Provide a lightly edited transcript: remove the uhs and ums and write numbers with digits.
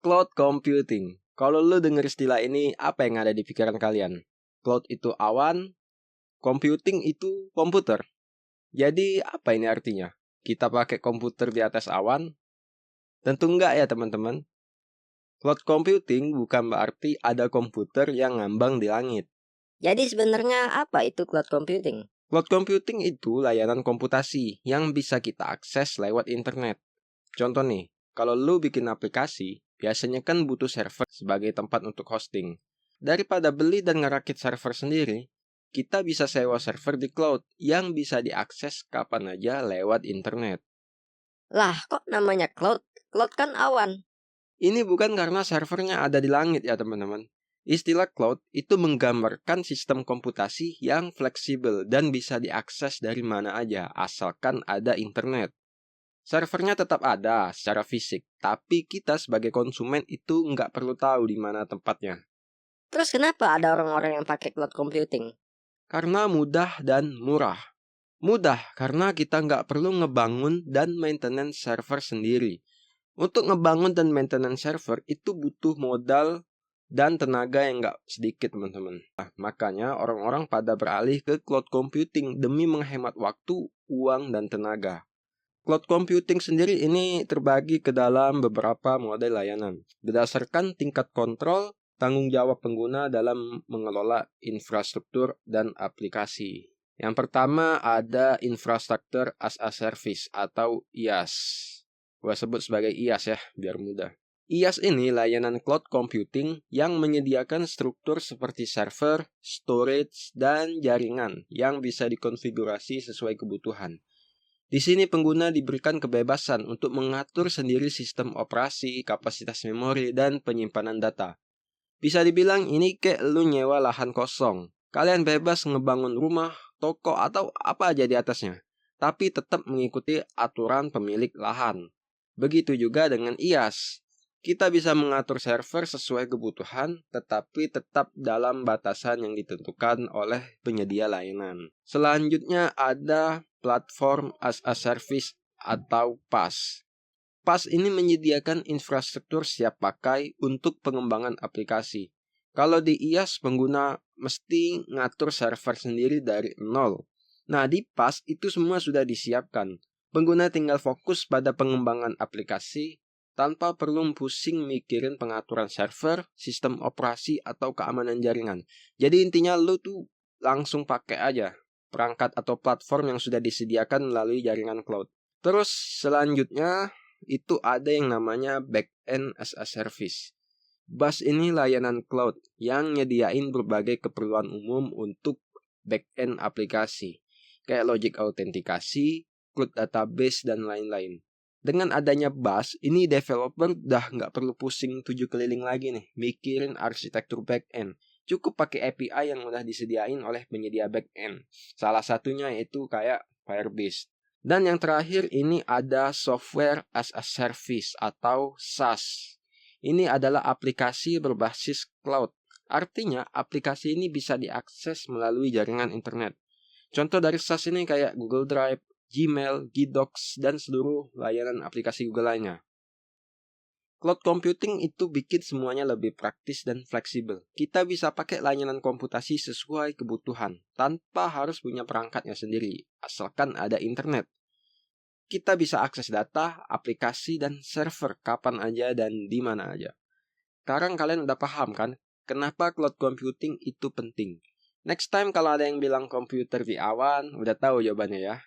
Cloud computing. Kalau lu denger istilah ini, apa yang ada di pikiran kalian? Cloud itu awan, computing itu komputer. Jadi apa ini artinya? Kita pakai komputer di atas awan? Tentu enggak ya teman-teman. Cloud computing bukan berarti ada komputer yang ngambang di langit. Jadi sebenarnya apa itu cloud computing? Cloud computing itu layanan komputasi yang bisa kita akses lewat internet. Contoh nih, kalau lu bikin aplikasi, biasanya kan butuh server sebagai tempat untuk hosting. Daripada beli dan ngerakit server sendiri, kita bisa sewa server di cloud yang bisa diakses kapan aja lewat internet. Lah, kok namanya cloud? Cloud kan awan. Ini bukan karena servernya ada di langit ya teman-teman. Istilah cloud itu menggambarkan sistem komputasi yang fleksibel dan bisa diakses dari mana aja asalkan ada internet. Servernya tetap ada secara fisik, tapi kita sebagai konsumen itu nggak perlu tahu di mana tempatnya. Terus kenapa ada orang-orang yang pakai cloud computing? Karena mudah dan murah. Mudah karena kita nggak perlu ngebangun dan maintenance server sendiri. Untuk ngebangun dan maintenance server itu butuh modal dan tenaga yang nggak sedikit teman-teman. Nah, makanya orang-orang pada beralih ke cloud computing demi menghemat waktu, uang, dan tenaga. Cloud computing sendiri ini terbagi ke dalam beberapa model layanan. Berdasarkan tingkat kontrol, tanggung jawab pengguna dalam mengelola infrastruktur dan aplikasi. Yang pertama ada Infrastructure as a Service atau IaaS. Gua sebut sebagai IaaS ya, biar mudah. IaaS ini layanan cloud computing yang menyediakan struktur seperti server, storage, dan jaringan yang bisa dikonfigurasi sesuai kebutuhan. Di sini pengguna diberikan kebebasan untuk mengatur sendiri sistem operasi, kapasitas memori, dan penyimpanan data. Bisa dibilang ini kayak lu nyewa lahan kosong. Kalian bebas ngebangun rumah, toko, atau apa aja di atasnya. Tapi tetap mengikuti aturan pemilik lahan. Begitu juga dengan IaaS. Kita bisa mengatur server sesuai kebutuhan, tetapi tetap dalam batasan yang ditentukan oleh penyedia layanan. Selanjutnya ada Platform as a Service atau PaaS. PaaS ini menyediakan infrastruktur siap pakai untuk pengembangan aplikasi. Kalau di IaaS, pengguna mesti ngatur server sendiri dari nol. Nah, di PaaS itu semua sudah disiapkan. Pengguna tinggal fokus pada pengembangan aplikasi tanpa perlu pusing mikirin pengaturan server, sistem operasi, atau keamanan jaringan. Jadi intinya lu tuh langsung pakai aja perangkat atau platform yang sudah disediakan melalui jaringan cloud. Terus selanjutnya itu ada yang namanya backend as a service. BaaS ini layanan cloud yang nyediain berbagai keperluan umum untuk backend aplikasi, kayak logic autentikasi, cloud database, dan lain-lain. Dengan adanya BaaS, ini developer udah nggak perlu pusing 7 keliling lagi nih, mikirin arsitektur backend. Cukup pakai API yang udah disediain oleh penyedia backend. Salah satunya yaitu kayak Firebase. Dan yang terakhir ini ada Software as a Service atau SaaS. Ini adalah aplikasi berbasis cloud. Artinya aplikasi ini bisa diakses melalui jaringan internet. Contoh dari SaaS ini kayak Google Drive, Gmail, Gdocs, dan seluruh layanan aplikasi Google lainnya. Cloud computing itu bikin semuanya lebih praktis dan fleksibel. Kita bisa pakai layanan komputasi sesuai kebutuhan, tanpa harus punya perangkatnya sendiri, asalkan ada internet. Kita bisa akses data, aplikasi, dan server kapan aja dan di mana aja. Sekarang kalian udah paham kan, kenapa cloud computing itu penting? Next time kalau ada yang bilang komputer di awan, udah tahu jawabannya ya.